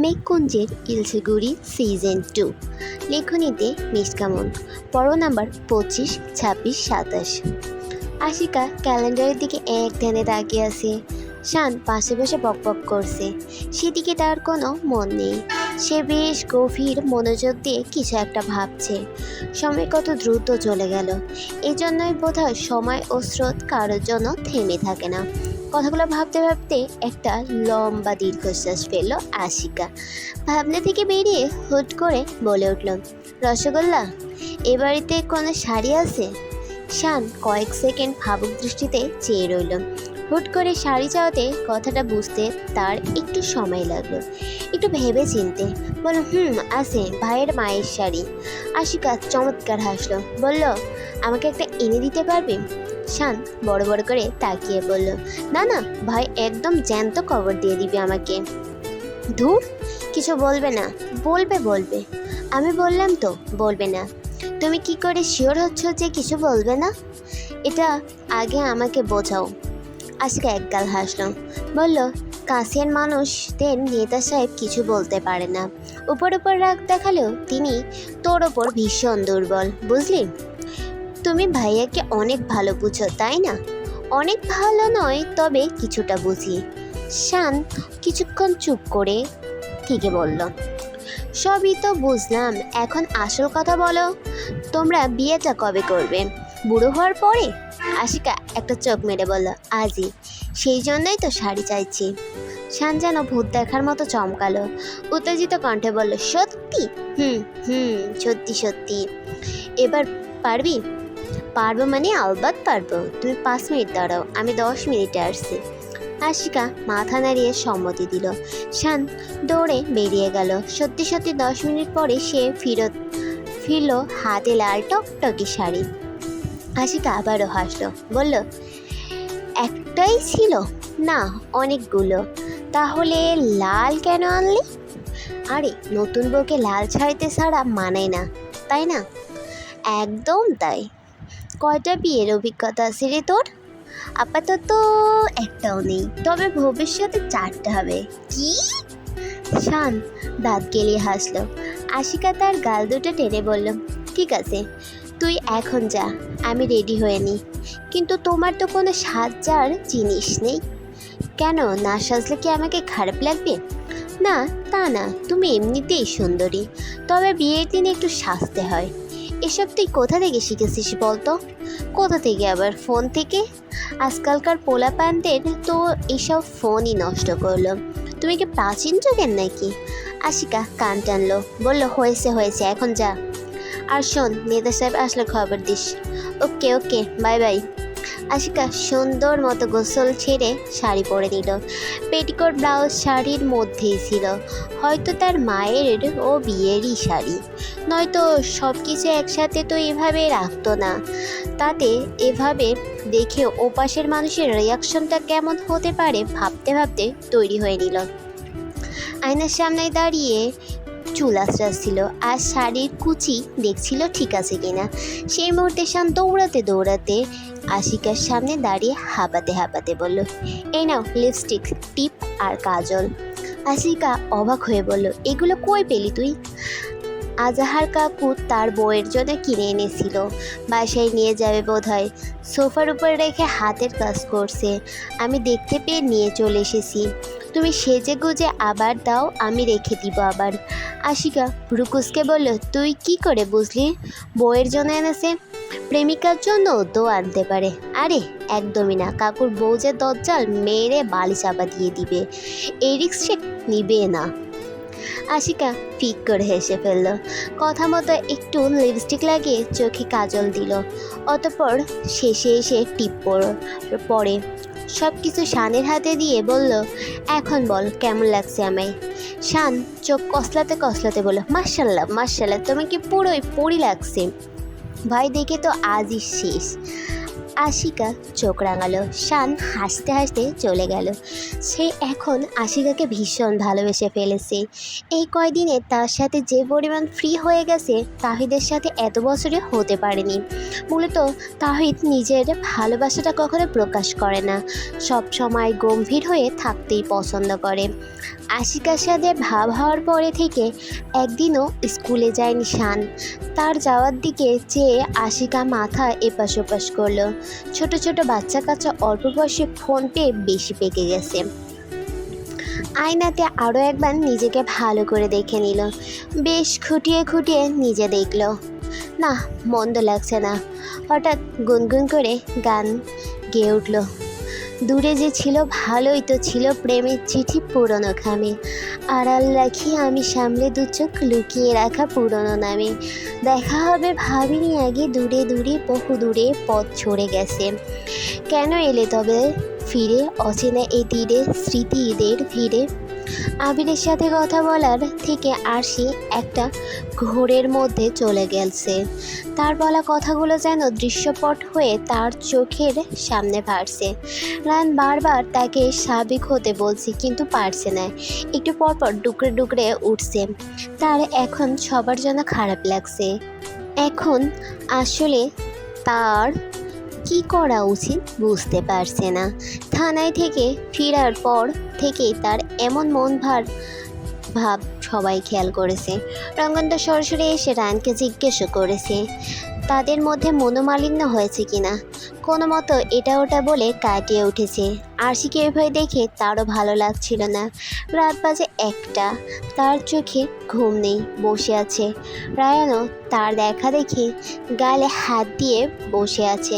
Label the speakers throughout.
Speaker 1: মেঘকুঞ্জের ইলশেগুড়ি season 2 লেখনীতে নিষ্কামন পর্ব number 25, 26, 27। Ashika ক্যালেন্ডারের দিকে এক ধ্যানে তাকিয়ে আছে। শান পাশে বসে বকবক করছে, সেদিকে তার কোনো মন নেই। সে বেশ গভীর মনোযোগ দিয়ে কিছু একটা ভাবছে। সময় কত দ্রুত চলে গেল, এই জন্যই বোধহয় সময় ও স্রোত কারোর জন্য থেমে থাকে না। কথাগুলো ভাবতে ভাবতে একটা লম্বা দীর্ঘশ্বাস ফেলল আশিকা। ভাবনা থেকে বেরিয়ে হুট করে বলে উঠল, রসগোল্লা, এ বাড়িতে কোনো শাড়ি আছে? শান কয়েক সেকেন্ড ভাবুক দৃষ্টিতে চেয়ে রইল। হুট করে শাড়ি চাওয়াতে কথাটা বুঝতে তার একটু সময় লাগলো। একটু ভেবে চিনতে বলল, আছে, ভাইয়ের মায়ের শাড়ি। আশিকা চমৎকার হাসলো, বলল, আমাকে একটা এনে দিতে পারবে? শান বড় বড় করে তাকিয়ে বলল, না না, ভাই একদম জ্যান্ত কবর দিয়ে দিবে আমাকে। ধুর, কিছু বলবে না? বলবে। আমি বললাম তো বলবে না। তুমি কি করে শিওর হচ্ছ যে কিছু বলবে না? এটা আগে আমাকে বোঝাও। আজকে একগাল হাসল, বলল, কাছের মানুষদের নেতা সাহেব কিছু বলতে পারে না। উপর রাগ দেখালেও তিনি তোর ওপর ভীষণ দুর্বল, বুঝলি? তুমি ভাইয়াকে অনেক ভালো বুঝো, তাই না? অনেক ভালো নয়, তবে কিছুটা বুঝি। শান কিছুক্ষণ চুপ করে থেকে বলল, সবই তো বুঝলাম, এখন আসল কথা বলো। তোমরা বিয়েটা কবে করবে? বুড়ো হওয়ার পরে? আশিকা একটা চোখ মেরে বলল, আজই। সেই জন্যই তো শাড়ি চাইছি। শান যেন ভূত দেখার মতো চমকালো, উত্তেজিত কণ্ঠে বলল, সত্যি? সত্যি। এবার পারবি? পারবো মানে আলবাত পারবো। তুমি 5 মিনিট দাঁড়াও, আমি 10 মিনিটে আসছি। আশিকা মাথা নাড়িয়ে সম্মতি দিল। শান দৌড়ে বেরিয়ে গেল। সত্যি 10 মিনিট পরে সে ফিরল হাতে লাল টকটকি শাড়ি। আশিকা আবারও হাসলো, বলল, একটাই ছিল? না, অনেকগুলো। তাহলে লাল কেন আনলি? আরে, নতুন বউকে লাল শাড়িতে ছাড়া মানায় না, তাই না? একদম তাই। কয়টা বিয়ের অভিজ্ঞতা আছে রে তোর? আপাতত একটাও নেই, তবে ভবিষ্যতে 4টা হবে। কি? শান দাঁত গেলিয়ে হাসলো। আশিকা তার গাল দুটো টেনে বলল, ঠিক আছে, তুই এখন যা, আমি রেডি হয়ে নি। কিন্তু তোমার তো কোনো সাজার জিনিস নেই। কেন, না সাজলে কি আমাকে খারাপ লাগবে? না, তা না, তুমি এমনিতেই সুন্দরী, তবে বিয়ের দিন একটু সাজতে হয়। এসব তুই কোথা থেকে শিখেছিস বলতো? কোথা থেকে আবার? ফোন থেকে। আজকালকার পোলাপানদের তো এসব ফোনই নষ্ট করলো। তুমি কি প্রাচীন যুগের নাকি? আশিকা কান টানলো, বলল, হয়েছে, এখন যা। আর শোন, নেতা সাহেব আসলে খবর দিস। Okay, by. আশিকা সুন্দর মতো গোসল ছেড়ে শাড়ি পরে নিল। পেটিকোট ব্লাউজ শাড়ির মধ্যেই ছিল, হয়তো তার মায়ের ও বিয়েরই শাড়ি, নয়তো সব কিছু একসাথে তো এভাবে রাখতো না। তাতে এভাবে দেখে ওপাশের মানুষের রিয়াকশনটা কেমন হতে পারে ভাবতে তৈরি হয়ে নিল। আয়নার সামনে দাঁড়িয়ে চুল আঁচড়াচ্ছিল আর শাড়ির কুচি দেখছিল ঠিক আছে কিনা। সেই মুহূর্তে শান দৌড়াতে আশিকার সামনে দাঁড়িয়ে হাঁপাতে বলল, এই নাও লিপস্টিক, টিপ আর কাজল। আশিকা অবাক হয়ে বলল, এগুলো কই পেলি তুই? আজাহার কাকু তার বউয়ের জন্য কিনে এনেছিল, বাসায় নিয়ে যাবে বোধহয়। সোফার উপর রেখে হাতের কাজ করছে, আমি দেখতে পেয়ে নিয়ে চলে এসেছি। তুমি সেজে গুজে আবার দাও, আমি রেখে দিব আবার। আশিকা রুকুসকে বলল, তুই কি করে বুঝলি বউয়ের জন্য এনেছে? প্রেমিকার জন্য তো আনতে পারে। আরে একদমই না, কাকুর বউ যে দজ্জাল, মেরে বালি চাপা দিয়ে দিবে, এই রিস্ক সে নিবে না। আশিকা ফিক করে হেসে ফেলল। কথা মতো একটু লিপস্টিক লাগিয়ে চোখে কাজল দিল, অতঃপর শেষে এসে টিপ পরে সব কিছু শানের হাতে দিয়ে বলল, এখন বল কেমন লাগছে আমায়? শান চোখ কসলাতে বলল, মাশাল্লাহ, তোমাকে পুরোই পরি লাগছে। ভাই দেখে তো আজই শেষ। আশিকা চোখ রাঙালো। শান হাসতে হাসতে চলে গেল। সে এখন আশিকাকে ভীষণ ভালোবেসে ফেলেছে। এই কয়দিনে তার সাথে যে পরিমাণ ফ্রি হয়ে গেছে তাহিদের সাথে এত বছরে হতে পারেনি। মূলত তাহিদ নিজের ভালোবাসাটা কখনো প্রকাশ করে না, সব সময় গম্ভীর হয়ে থাকতেই পছন্দ করে। আশিকার সাথে ভাব হওয়ার পরে থেকে একদিনও স্কুলে যায়নি শান। তার যাওয়ার দিকে চেয়ে আশিকা মাথা এপাশ ওপাশ করলো। ছোট ছোট বাচ্চা কাচ্চা অল্প বয়সে ফোন পেয়ে বেশি পেকে গেছে। আয়নাতে আরও একবার নিজেকে ভালো করে দেখে নিল। বেশ খুঁটিয়ে খুঁটিয়ে নিজে দেখল, না মন্দ লাগছে না। হঠাৎ গুনগুন করে গান গেয়ে উঠল। দূরে যে ছিল ভালোই তো ছিল প্রেমের চিঠি পুরনো খামে, আড়াল রাখি আমি সামলে দু চোখ লুকিয়ে রাখা পুরনো নামে। দেখা হবে ভাবিনি আগে দূরে দূরে বহু দূরে পথ ছড়ে গেছে। কেন এলে তবে ফিরে অচেনা এই তীরে স্মৃতি ঈদের ভিড়ে। আবিরের সাথে কথা বলার থেকে আরশি একটা ঘোরের মধ্যে চলে গেছে। তার বলা কথাগুলো যেন দৃশ্যপট হয়ে তার চোখের সামনে ভাসছে। রায়ান বারবার তাকে স্বাভাবিক হতে বলছে কিন্তু পারছে না। একটু পরপর ডুকরে ডুকরে উঠছে। তার এখন সবার জন্য খারাপ লাগছে। এখন আসলে তার কি করা উচিত বুঝতে পারছে না। থানায় থেকে ফেরার পর থেকেই তার এমন মন ভাব সবাই খেয়াল করেছে। রঙ্গনদা সরাসরি এসে রায়ানকে জিজ্ঞেসও করেছে তাদের মধ্যে মনোমালিন্য হয়েছে কিনা। কোনো মতো এটা ওটা বলে কাটিয়ে উঠেছে। আরশিকে এভাবে দেখে তারও ভালো লাগছিল না। রাত বাজে 1টা, তার চোখে ঘুম নেই, বসে আছে। রায়ানও তার দেখা দেখে গালে হাত দিয়ে বসে আছে।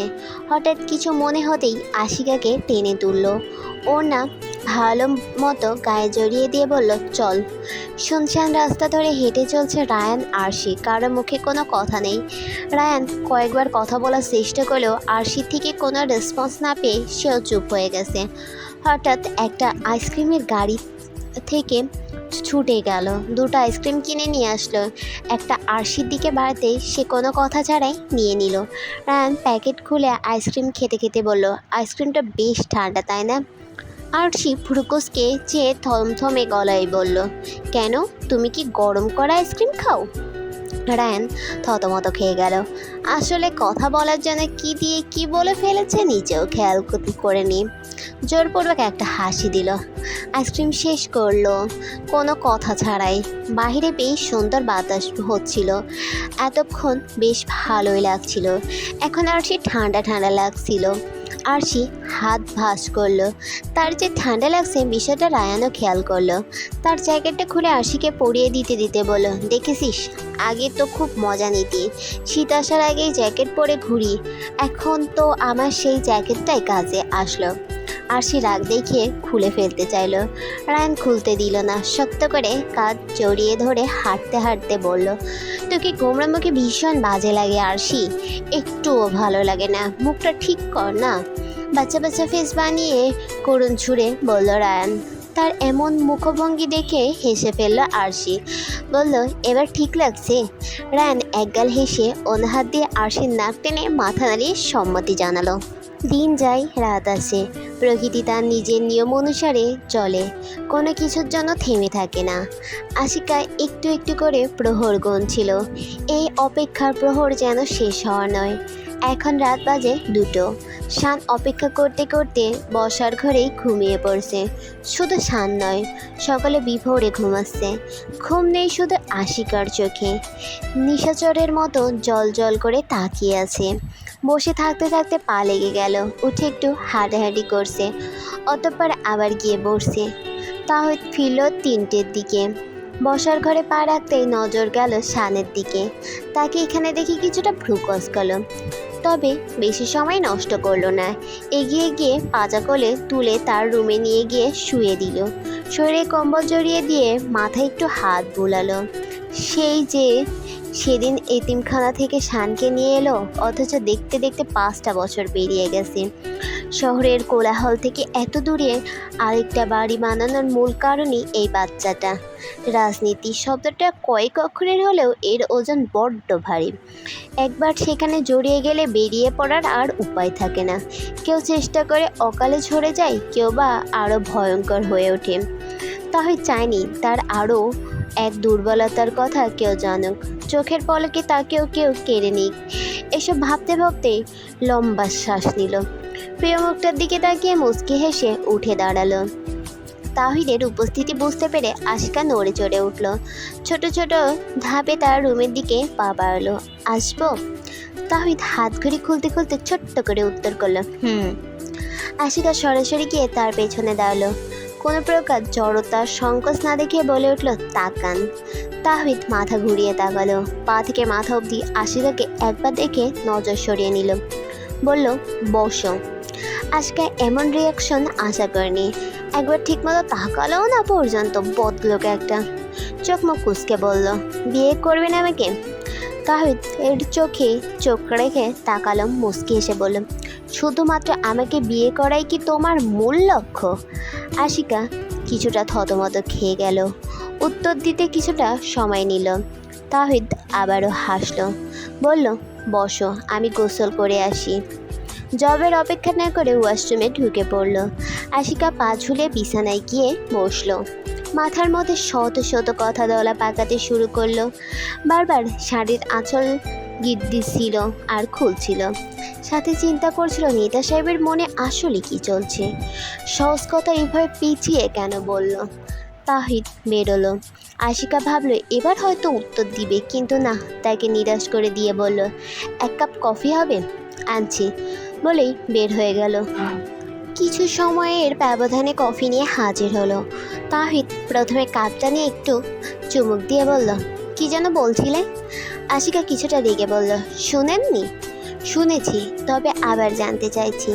Speaker 1: হঠাৎ কিছু মনে হতেই আশিকাকে টেনে তুলল। ওর না ভালো মতো গায়ে জড়িয়ে দিয়ে বলল, চল। শুনশান রাস্তা ধরে হেঁটে চলছে রায়ান আরশি, কারো মুখে কোনো কথা নেই। রায়ান কয়েকবার কথা বলার চেষ্টা করলেও আরশির থেকে কোনো রেসপন্স না পেয়ে সেও চুপ হয়ে গেছে। হঠাৎ একটা আইসক্রিমের গাড়ি থেকে ছুটে গেল, 2টা আইসক্রিম কিনে নিয়ে আসলো। একটা আরশির দিকে বাড়তেই সে কোনো কথা ছাড়াই নিয়ে নিল। রায়ান প্যাকেট খুলে আইসক্রিম খেতে খেতে বলল, আইসক্রিমটা বেশ ঠান্ডা তাই না? আরশি ভ্রুকুচকে চেয়ে থমথমে গলায় বলল, কেন তুমি কি গরম করা আইসক্রিম খাও? রায়ান থতমত খেয়ে গেল। আসলে কথা বলার জন্য কি দিয়ে কি বলে ফেলেছে নিজেও খেয়াল করেনি। জোরপূর্বক একটা হাসি দিল। আইসক্রিম শেষ করলো কোনো কথা ছাড়াই। বাহিরে বেশ সুন্দর বাতাস হচ্ছিল। এতক্ষণ বেশ ভালোই লাগছিল। এখন আরশি ঠান্ডা ঠান্ডা লাগছিল। আরশি হাত ভাঁজ করলো। তার যে ঠান্ডা লাগছে বিষয়টা রায়ানও খেয়াল করলো। তার জ্যাকেটটা খুলে আরশিকে পরিয়ে দিতে দিতে বলল, দেখেছিস আগে তো খুব মজা নিতি, শীত আসার আগেই জ্যাকেট পরে ঘুরি, এখন তো আমার সেই জ্যাকেটটাই কাজে আসলো। আরশি রাগ দেখিয়ে খুলে ফেলতে চাইলো। রায়ান খুলতে দিল না, শক্ত করে কাঁধ জড়িয়ে ধরে হাঁটতে হাঁটতে বলল, তোকে গোমরা মুখে ভীষণ বাজে লাগে আরশি, একটুও ভালো লাগে না, মুখটা ঠিক কর না। বাচ্চা বাচ্চা ফেস বানিয়ে করুণ ছুঁড়ে বলল রায়ান। তার এমন মুখভঙ্গি দেখে হেসে ফেলল আরশি। বলল, এবার ঠিক লাগছে? রায়ান একগাল হেসে অন্য হাত দিয়ে আরশির নাক টেনে মাথা নাড়িয়ে সম্মতি জানালো। দিন যায় রাত আসে, প্রকৃতি তার নিজের নিয়ম অনুসারে চলে, কোনো কিছুর জন্য থেমে থাকে না। আশিকা একটু একটু করে প্রহর গুনছিল। এই অপেক্ষার প্রহর যেন শেষ হওয়ার নয়। এখন রাত বাজে 2টো। শান অপেক্ষা করতে করতে বসার ঘরেই ঘুমিয়ে পড়ছে। শুধু শান নয়, সকলে বিভোরে ঘুমাচ্ছে। ঘুম নেই শুধু আশিকার চোখে, নিশাচরের মতো জল জল করে তাকিয়ে আছে। বসে থাকতে থাকতে পা লেগে গেল, উঠে একটু হাঁটাহাঁটি করছে, অতঃপর আবার গিয়ে বসছে। তাহিদ ফিরল 3টের দিকে। বসার ঘরে পা রাখতেই নজর গেল শানের দিকে। তাকে এখানে দেখে কিছুটা ভ্রু কচকাল, তবে বেশি সময় নষ্ট করলো না। এগিয়ে গিয়ে পাজা কোলে তুলে তার রুমে নিয়ে গিয়ে শুয়ে দিল। শরীরে কম্বল জড়িয়ে দিয়ে মাথায় একটু হাত বুলালো। সেই যে সেদিন এতিমখানা থেকে শানকে নিয়ে এলো, অথচ দেখতে দেখতে 5টা বছর পেরিয়ে গেছে। শহরের কোলাহল থেকে এত দূরে আরেকটা বাড়ি বানানোর মূল কারণই এই বাচ্চাটা। রাজনীতি শব্দটা কয়েক অক্ষরের হলেও এর ওজন বড্ড ভারী। একবার সেখানে জড়িয়ে গেলে বেরিয়ে পড়ার আর উপায় থাকে না। কেউ চেষ্টা করে অকালে ঝরে যায়, কেউ বা আরও ভয়ঙ্কর হয়ে ওঠে। তাহলে চাইনি তার আরও এক দুর্বলতার কথা কেউ জানুক, চোখের পলকে তাকেও কেউ কেড়ে নিক। এসব ভাবতে ভাবতে লম্বা শ্বাস নিল। প্রিয় মুখটার দিকে তাকিয়ে মুচকি হেসে উঠে দাঁড়ালো। তাহিদের উপস্থিতি বুঝতে পেরে আশিকা নড়ে চড়ে উঠল। ছোট ছোট ধাপে তার রুমের দিকে পা বাড়ালো। আসবো? তাহিদ হাত ঘড়ি খুলতে খুলতে ছোট্ট করে উত্তর করলো, আশিকা সরাসরি গিয়ে তার পেছনে দাঁড়ালো। কোনো প্রকার জড়তার সংকোচ না দেখে বলে উঠল, তাকান। তাহিদ মাথা ঘুরিয়ে তাকালো। পা থেকে মাথা অবধি আশিকাকে একবার দেখে নজর সরিয়ে নিল। বলল, বসো। আজকে এমন রিয়াকশন আশা করিনি। একবার ঠিকমতো তাকালোও না পর্যন্ত, বদলোক একটা। চোখ মুখ কুঁচকে বলল, বিয়ে করবেন আমাকে? তাহিদ এর চোখে চোখ রেখে তাকালো, মুচকি হেসে বলল, শুধুমাত্র আমাকে বিয়ে করাই কি তোমার মূল লক্ষ্য? আশিকা কিছুটা থতমত খেয়ে গেল। উত্তর দিতে কিছুটা সময় নিল। তাহিদ আবারও হাসলো, বলল, বসো, আমি গোসল করে আসি। জবের অপেক্ষা না করে ওয়াশরুমে ঢুকে পড়ল। আশিকা পা ঝুলে বিছানায় গিয়ে বসলো। মাথার মধ্যে শত শত কথা দলা পাকাতে শুরু করলো। বারবার শাড়ির আঁচল গিট দিচ্ছিল আর খুলছিল। সাথে চিন্তা করছিল নেতা সাহেবের মনে আসলে কি চলছে। সহজ কথা এভাবে পিছিয়ে কেন বলল। তাহিদ বেরোলো। আশিকা ভাবলো এবার হয়তো উত্তর দিবে, কিন্তু না, তাকে নিরাশ করে দিয়ে বলল, এক কাপ কফি হবে? আনছি বলেই বের হয়ে গেল। কিছু সময়ের ব্যবধানে কফি নিয়ে হাজির হলো। তাহিদ প্রথমে কাপটা নিয়ে একটু চুমুক দিয়ে বলল, কি যেন বলছিলে? আশিকা কিছুটা রেগে বলল, শুনেননি? শুনেছি, তবে আবার জানতে চাইছি।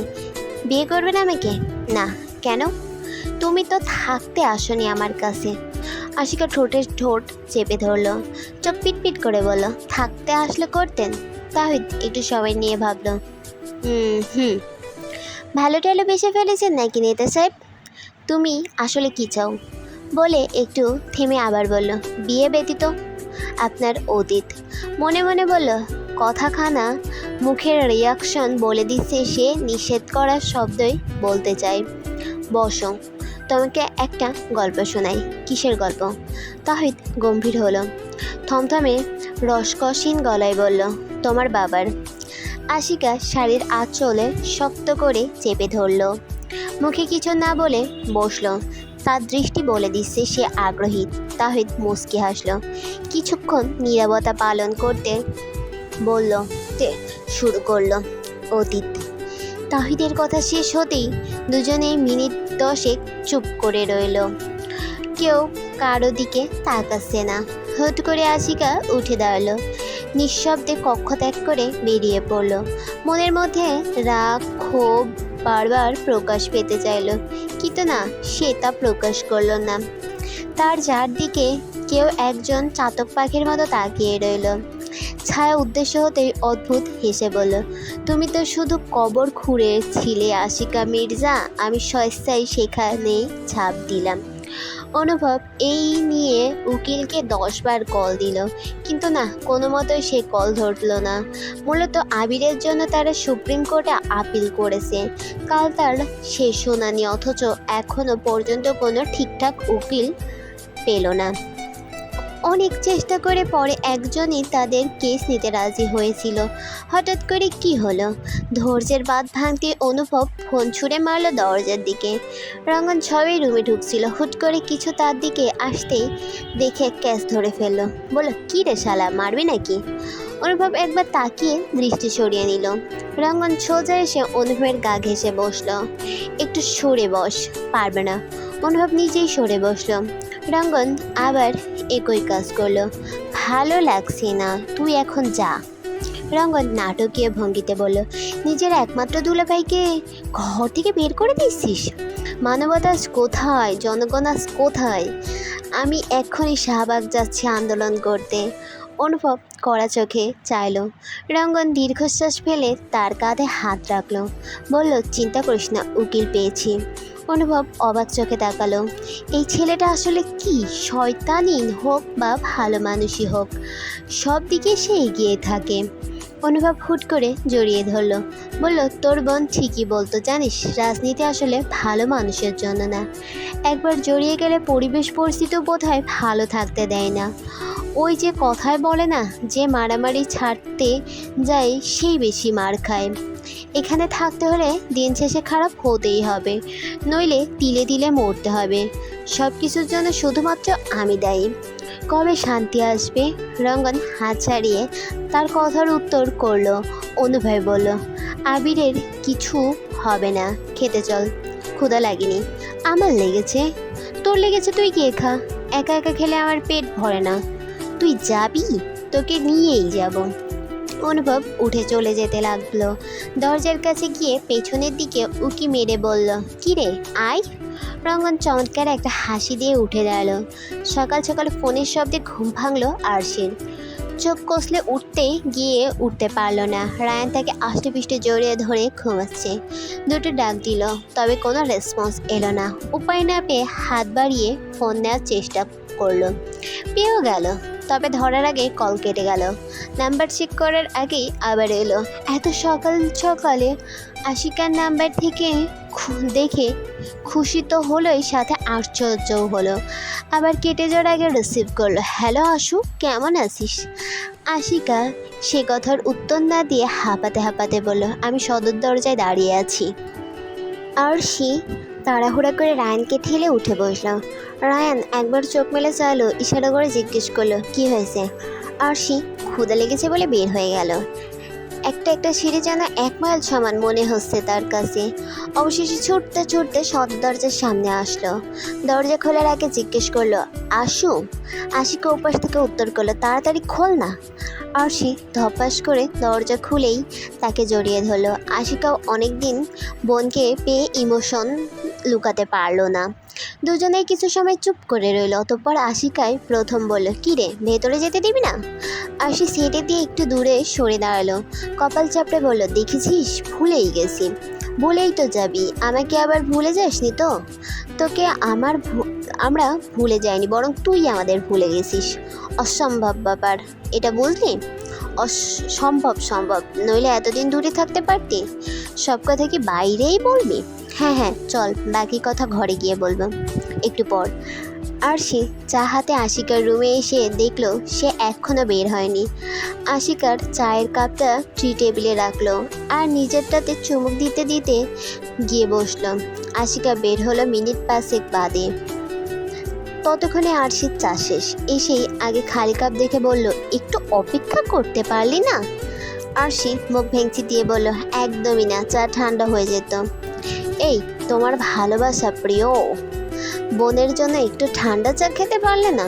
Speaker 1: বিয়ে করবেন আমাকে? না। কেন? তুমি তো থাকতে আসনি আমার কাছে। আশিকা ঠোঁটের ঠোঁট চেপে ধরলো, চোখ পিটপিট করে বলল, থাকতে আসলে করতেন? তাহিদ একটু সময় নিয়ে ভাবলো, ভালো টালো বেসে ফেলেছেন নাকি নেতা সাহেব? তুমি আসলে কি চাও? বলে একটু থেমে আবার বলল, বিয়ে ব্যতীত আপনার অতীত। মনে মনে বলল, কথাখানা মুখের রিয়াকশন বলে দিচ্ছে সে নিষেধ করার শব্দই বলতে চায়। বসো, তোমাকে একটা গল্প শোনাই। কিসের গল্প? তাহিদ গম্ভীর হলো। থমথমে রসকসীন গলায় বলল, তোমার বাবার। আশিকা শাড়ির আঁচলে শক্ত করে চেপে ধরল। মুখে কিছু না বলে বসলো। তার দৃষ্টি বলে দিচ্ছে সে আগ্রহী। তাহিদ মুচকি হাসল। কিছুক্ষণ নীরবতা পালন করতে বলল, শুরু করলো, অতীত। তাহিদের কথা শেষ হতেই দুজনেই মিনিট 10 চুপ করে রইল। কেউ কারো দিকে তাকাচ্ছে না। হুট করে আশিকা উঠে দাঁড়ালো। নিঃশব্দে কক্ষ ত্যাগ করে বেরিয়ে পড়ল। মনের মধ্যে রাগ ক্ষোভ বারবার প্রকাশ পেতে চাইল, কিন্তু না, সে তা প্রকাশ করল না। তার যার দিকে কেউ একজন চাতক পাখির মতো তাকিয়ে রইল। ছায়া উদ্দেশ্য হতেই অদ্ভুত হেসে বলল, তুমি তো শুধু কবর খুঁড়েছিলে আশিকা মির্জা, আমি স্বেচ্ছায় সেখানে ঝাঁপ দিলাম। অনুভব এই নিয়ে উকিলকে 10 বার কল দিল, কিন্তু না, কোনো মতোই সে কল ধরল না। মূলত আবিরের জন্য তারা সুপ্রিম কোর্টে আপিল করেছে। কাল তার শেষ শুনানি, অথচ এখনো পর্যন্ত কোনো ঠিকঠাক উকিল পেল না। অনেক চেষ্টা করে পরে একজনই তাদের কেস নিতে রাজি হয়েছিল। হঠাৎ করে কি হলো? ধৈর্যের বাঁধ ভাঙতে অনুভব ফোন ছুঁড়ে মারল দরজার দিকে। রঙ্গন সবাই রুমে ঢুকছিল। হুট করে কিছু তার দিকে আসতেই দেখে ক্যাচ ধরে ফেললো। বলল, কি রে শালা, মারবি নাকি? অনুভব একবার তাকিয়ে দৃষ্টি সরিয়ে নিল। রঙ্গন সোজা এসে অনুভবের গা ঘেঁষে বসলো। একটু সরে বস। পারবে না। অনুভব নিজেই সরে বসলো। রঙ্গন আবার একই কাজ করলো। ভালো লাগছে না, তুই এখন যা। রঙ্গন নাটকীয় ভঙ্গিতে বলল, নিজের একমাত্র দুলাভাইকে ঘর থেকে বের করে দিচ্ছিস? মানবতা কোথায়, জনগণ কোথায়? আমি এক্ষুনি শাহবাগ যাচ্ছি আন্দোলন করতে। অনুভব কড়া চোখে চাইলো। রঙ্গন দীর্ঘশ্বাস ফেলে তার কাঁধে হাত রাখলো। বলল, চিন্তা করিস না, উকিল পেয়েছি। অনুভব অবাক চোখে তাকালো। এই ছেলেটা আসলে কি, শয়তানি হোক বা ভালো মানুষই হোক, সব দিকে সে এগিয়ে থাকে। অনুভব হুট করে জড়িয়ে ধরল। বলল, তোর বোন ঠিকই বলতো, জানিস রাজনীতি আসলে ভালো মানুষের জন্য না। একবার জড়িয়ে গেলে পরিবেশ পরিস্থিতিও বোধহয় ভালো থাকতে দেয় না। ওই যে কথায় বলে না, যে মারামারি ছাড়তে যায় সেই বেশি মার খায়। এখানে থাকতে হলে দিন শেষে খারাপ হতেই হবে, নইলে তিলে তিলে মরতে হবে। সব কিছুর জন্য শুধুমাত্র আমি দায়ী। কবে শান্তি আসবে? রঙ্গন হাত ছাড়িয়ে তার কথার উত্তর করলো। অনুভব বলল, আবিরের কিছু হবে না, খেতে চল। ক্ষুধা লাগেনি, আমার লেগেছে। তোর লেগেছে, তুই গিয়ে খা। একা একা খেলে আমার পেট ভরে না। তুই যাবি? তোকে নিয়েই যাব। অনুভব উঠে চলে যেতে লাগলো। দরজার কাছে গিয়ে পেছনের দিকে উকি মেরে বলল, কিরে আয়। রঙ্গন চমৎকার একটা হাসি দিয়ে উঠে দাঁড়ালো। সকাল সকাল ফোনের শব্দে ঘুম ভাঙলো আরশির। চোখ কষলে উঠতে গিয়ে উঠতে পারলো না। রায়ান তাকে আষ্টেপৃষ্টে জড়িয়ে ধরে ঘুমাচ্ছে। দুটো ডাক দিল, তবে কোনো রেসপন্স এলো না। উপায় না পেয়ে হাত বাড়িয়ে ফোন নেওয়ার চেষ্টা করলো। পেয়েও গেল, তবে ধরার আগে কল কেটে গেল। নাম্বার চেক করার আগেই আবার এলো। এত সকাল সকালে আশিকার নাম্বার থেকে দেখে খুশি তো হলোই, সাথে আশ্চর্যও হলো। আবার কেটে যাওয়ার আগে রিসিভ করলো। হ্যালো আশু, কেমন আছিস? আশিকা সে কথার উত্তর না দিয়ে হাঁপাতে হাঁপাতে বলল, আমি সদর দরজায় দাঁড়িয়ে আছি। আরশি তাড়াহুড়া করে রায়ানকে ঠেলে উঠে বসল। রায়ান একবার চোখ মেলে চাইলো, ইশারা করে জিজ্ঞেস করলো, কি হয়েছে? আরশি ক্ষুধা লেগেছে বলে বের হয়ে গেল। একটা একটা সিঁড়ি যেন 1 মাইল সমান মনে হচ্ছে তার কাছে। অবশেষে ছুটতে ছুটতে সদর দরজার সামনে আসলো। দরজা খোলার আগে জিজ্ঞেস করলো, আশু? আশিকা উপাস থেকে উত্তর করলো, তাড়াতাড়ি খোল না। আরশি ধপাস করে দরজা খুলেই তাকে জড়িয়ে ধরলো। আশিকাও অনেকদিন বোনকে পেয়ে ইমোশন লুকাতে পারলো না। দুজনেই কিছু সময় চুপ করে রইল। অতঃপর আশিকাই প্রথম বলল, কি রে, ভেতরে যেতে দিবি না? আশি সেটে দিয়ে একটু দূরে সরে দাঁড়ালো। কপাল চাপড়ে বলল, দেখেছিস, ভুলেই গেছি। ভুলেই তো যাবি, আমাকে আবার ভুলে যাসনি তো? তোকে আমরা ভুলে যাইনি, বরং তুই আমাদের ভুলে গেছিস। অসম্ভব ব্যাপার, এটা বুঝলি? সম্ভব, নইলে এতদিন দূরে থাকতে পারতি। সব কথা কি বাইরেই বলবি? হ্যাঁ হ্যাঁ, চল, বাকি কথা ঘরে গিয়ে বলবো একটু পর। আরশি চা হাতে আশিকার রুমে এসে দেখলো সে এখনও বের হয়নি। আশিকার চায়ের কাপটা ট্রি টেবিলে রাখলো আর নিজেরটাতে চুমুক দিতে দিতে গিয়ে বসলো। আশিকা বের হলো মিনিট 5 বাদে। ততক্ষণে আরশির চা শেষ। এসেই আগে খালি কাপ দেখে বলল, একটু অপেক্ষা করতে পারলি না? আরশি মুখ ভেঙচি দিয়ে বলল, একদমই না, চা ঠান্ডা হয়ে যেত। এই তোমার ভালোবাসা প্রিয় বোনের জন্য একটু ঠান্ডা চা খেতে পারলে না?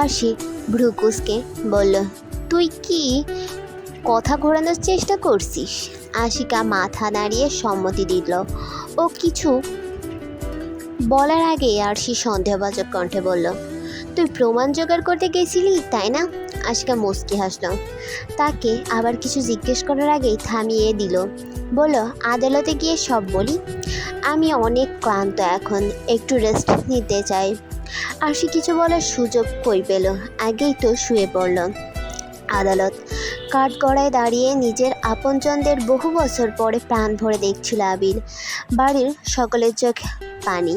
Speaker 1: আরশি ভ্রুকুসকে বলল, তুই কি কথা ঘোরানোর চেষ্টা করছিস? আশিকা মাথা নাড়িয়ে সম্মতি দিল। ও কিছু বলার আগে আরশি সন্দেহবাচক কণ্ঠে বলল, তুই প্রমাণ জোগাড় করতে গেছিলি তাই না? আশিকা মুচকি হাসল। তাকে আবার কিছু জিজ্ঞেস করার আগেই থামিয়ে দিল। বলল, আদালতে গিয়ে সব বলি। আমি অনেক ক্লান্ত, এখন একটু রেস্ট নিতে চাই। আরশি কিছু বলার সুযোগ কই পেল, আগেই তো শুয়ে পড়ল। আদালত কাঠগড়ায় দাঁড়িয়ে নিজের আপনজনদের বহু বছর পরে প্রাণ ভরে দেখছিল আবির। বাড়ির সকলের চোখ পানি।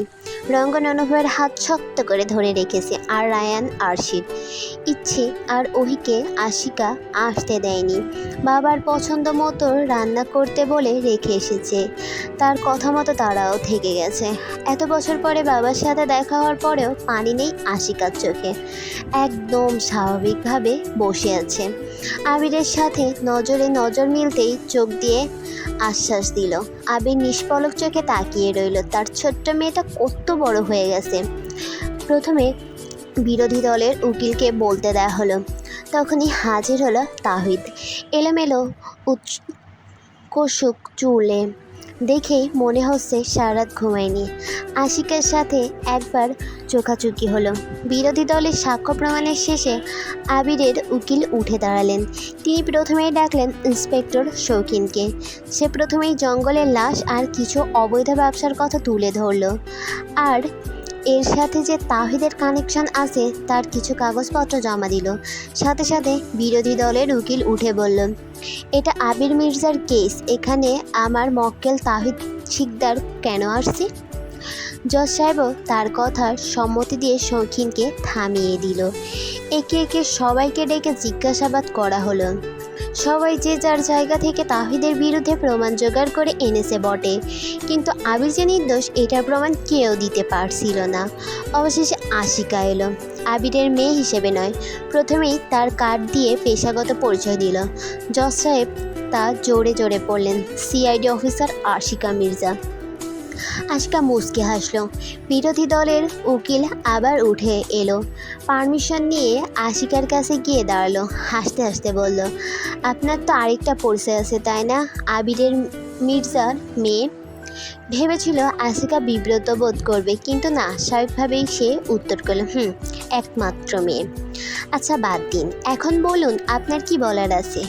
Speaker 1: রঙ্গন অনুভবের হাত শক্ত করে ধরে রেখেছে, আর রায়ান আরশির ইচ্ছে আর ওহিকে আশিকা আসতে দেয়নি। বাবার পছন্দ মতো রান্না করতে বলে রেখে এসেছে। তার কথা মতো তারাও থেকে গেছে। এত বছর পরে বাবার সাথে দেখা হওয়ার পরেও পানি নেই আশিকার চোখে। একদম স্বাভাবিকভাবে বসে আছে। আবিরের সাথে নজরে নজর মিলতেই চোখ দিয়ে আশ্বাস দিল। আবির নিষ্পলক চোখে তাকিয়ে রইল। তার ছোট্ট মেয়েটা কত বড় হয়ে গেছে। প্রথমে বিরোধী দলের উকিলকে বলতে দেওয়া হলো। তখনই হাজির হলো তাহিদ, এলোমেলো উৎকোষক চুলে, দেখে মনে হচ্ছে সারা রাত ঘুমায়নি। আশিকার সাথে একবার চোখাচোখি হলো। বিরোধী দলের সাক্ষ্য প্রমাণের শেষে আবিরের উকিল উঠে দাঁড়ালেন। তিনি প্রথমেই ডাকলেন ইন্সপেক্টর শৌখিনকে। সে প্রথমেই জঙ্গলের লাশ আর কিছু অবৈধ ব্যবসার কথা তুলে ধরল, আর এর সাথে যে তাহিদের কানেকশন আছে তার কিছু কাগজপত্র জমা দিল। সাথে সাথে বিরোধী দলের উকিল উঠে বলল, এটা আবির মির্জার কেস, এখানে আমার মক্কেল তাহিদ শিকদার কেন আসছে? জজ সাহেবও তার কথার সম্মতি দিয়ে শৌখিনকে থামিয়ে দিল। একে একে সবাইকে ডেকে জিজ্ঞাসাবাদ করা হলো। সবাই যে যার জায়গা থেকে তাহিদের বিরুদ্ধে প্রমাণ জোগাড় করে এনেছে বটে, কিন্তু আবির যে নির্দোষ এটার প্রমাণ কেউ দিতে পারছিল না। অবশেষে আশিকা এলো। আবিরের মেয়ে হিসেবে নয়, প্রথমেই তার কার্ড দিয়ে পেশাগত পরিচয় দিল। জজ সাহেব তা জোরে জোরে পড়লেন, সিআইডি অফিসার আশিকা মির্জা। আশিকা মুচকে হাসল। বিরোধী দলের উকিল আবার উঠে এলো। পারমিশন নিয়ে আশিকার কাছে গিয়ে দাঁড়ালো। হাসতে হাসতে বলল, আপনার তো আরেকটা পরিচয় আছে তাই না, আবিরের মির্জার মেয়ে? ভেবেছিল আশিকা বিব্রত বোধ করবে, কিন্তু না, স্বাভাবিকভাবেই সে উত্তর করল, একমাত্র মেয়ে। আচ্ছা বাদ দিন, এখন বলুন আপনার কি বলার আছে।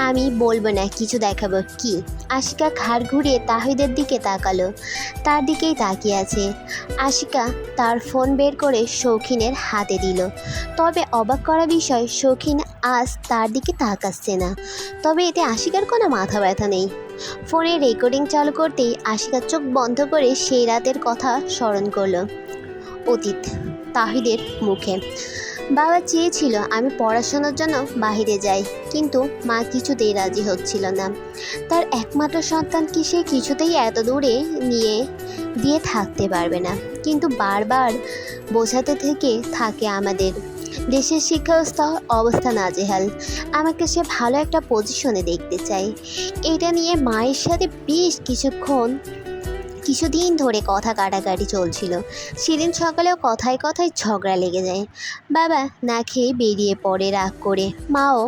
Speaker 1: আমি বলবো না, কিছু দেখাবো। কি? আশিকা ঘাড় ঘুরিয়ে তাহিদের দিকে তাকালো। তার দিকেই তাকিয়ে আছে। আশিকা তার ফোন বের করে শৌখিনের হাতে দিল। তবে অবাক করা বিষয়, শৌখিন আজ তার দিকে তাকাচ্ছে না। তবে এতে আশিকার কোনো মাথা ব্যথা নেই। ফোনে রেকর্ডিং চালু করতেই আশিকা চোখ বন্ধ করে সেই রাতের কথা স্মরণ করলো। অতীত তাহিদের মুখে, বাবা চেয়েছিল আমি পড়াশোনার জন্য বাইরে যাই, কিন্তু মা কিছুতেই রাজি হচ্ছিল না। তার একমাত্র সন্তানকে সে কিছুতেই এত দূরে নিয়ে দিয়ে থাকতে পারবে না, কিন্তু বারবার বোঝাতে থাকে আমাদের দেশের শিক্ষা অবস্থা নাজেহাল, আমাকে সে ভালো একটা পজিশনে দেখতে চাই। এটা নিয়ে মায়ের সাথে বেশ কিছুদিন ধরে কথা কাটাকাটি চলছিল। সেদিন সকালেও কথায় কথায় ঝগড়া লেগে যায়। বাবা না খেয়ে বেরিয়ে পড়ে রাগ করে, মাও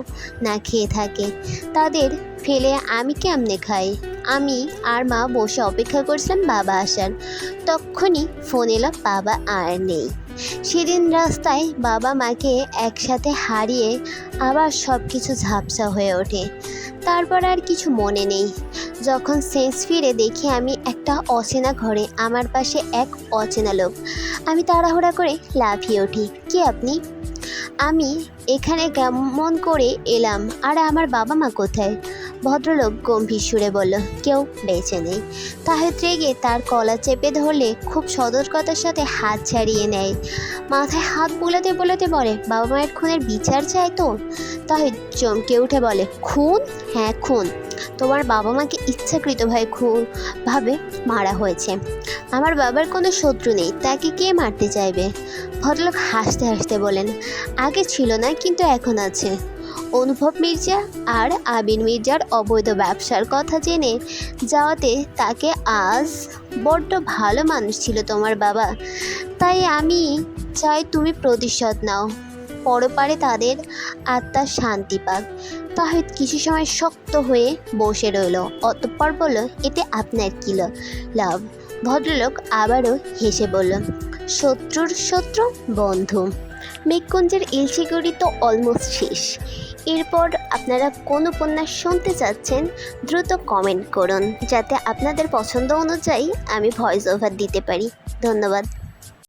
Speaker 1: না খেয়ে থাকে। তাদের ফেলে আমি কেমনে খাই? আমি আর মা বসে অপেক্ষা করছিলাম বাবা আসার। তখনই ফোন এলো, বাবা আর নেই। সেদিন রাস্তায় বাবা মাকে একসাথে হারিয়ে আবার সব কিছু ঝাপসা হয়ে ওঠে। তারপর আর কিছু মনে নেই। যখন সেন্স ফিরে দেখি আমি একটা অচেনা ঘরে, আমার পাশে এক অচেনা লোক। আমি তাড়াহুড়া করে লাফিয়ে উঠি, কে আপনি? আমি এখানে কেমন করে এলাম, আর আমার বাবা মা কোথায়? ভদ্রলোক গম্ভীর সুরে বলল, কেউ বেঁচে নেই। তাহিদ রেগে তার কলা চেপে ধরলে খুব সতর্কতার সাথে হাত ছাড়িয়ে নেয়। মাথায় হাত বোলাতে বোলাতে বলে, বাবা মায়ের খুনের বিচার চাই তো? তাহিদ চমকে উঠে বলে, খুন? হ্যাঁ খুন। তোমার বাবা মাকে ইচ্ছাকৃতভাবে মারা হয়েছে। আমার বাবার কোনো শত্রু নেই, তাকে কে মারতে চাইবে? ভদ্রলোক হাসতে হাসতে বলেন, আগে ছিল না, কিন্তু এখন আছে। অনুভব মির্জা আর আবির মির্জার অবৈধ ব্যবসার কথা জেনে যাওয়াতে তাকে আজ বড্ড ভালো মানুষ ছিল তোমার বাবা, তাই আমি চাই তুমি প্রতিশোধ নাও, পরপারে তাদের আত্মার শান্তি পাক। তাহিদ কিছু সময় শক্ত হয়ে বসে রইল, অতঃপর বলল, এতে আপনার কি লাভ? ভদ্রলোক আবারও হেসে বলল, শত্রুর শত্রু বন্ধু। মেঘকুঞ্জের ইলশিগুড়ি তো অলমোস্ট শেষ। এরপর আপনারা কোন উপন্যাস শুনতে চাচ্ছেন দ্রুত কমেন্ট করুন, যাতে আপনাদের পছন্দ অনুযায়ী আমি ভয়েস ওভার দিতে পারি। ধন্যবাদ।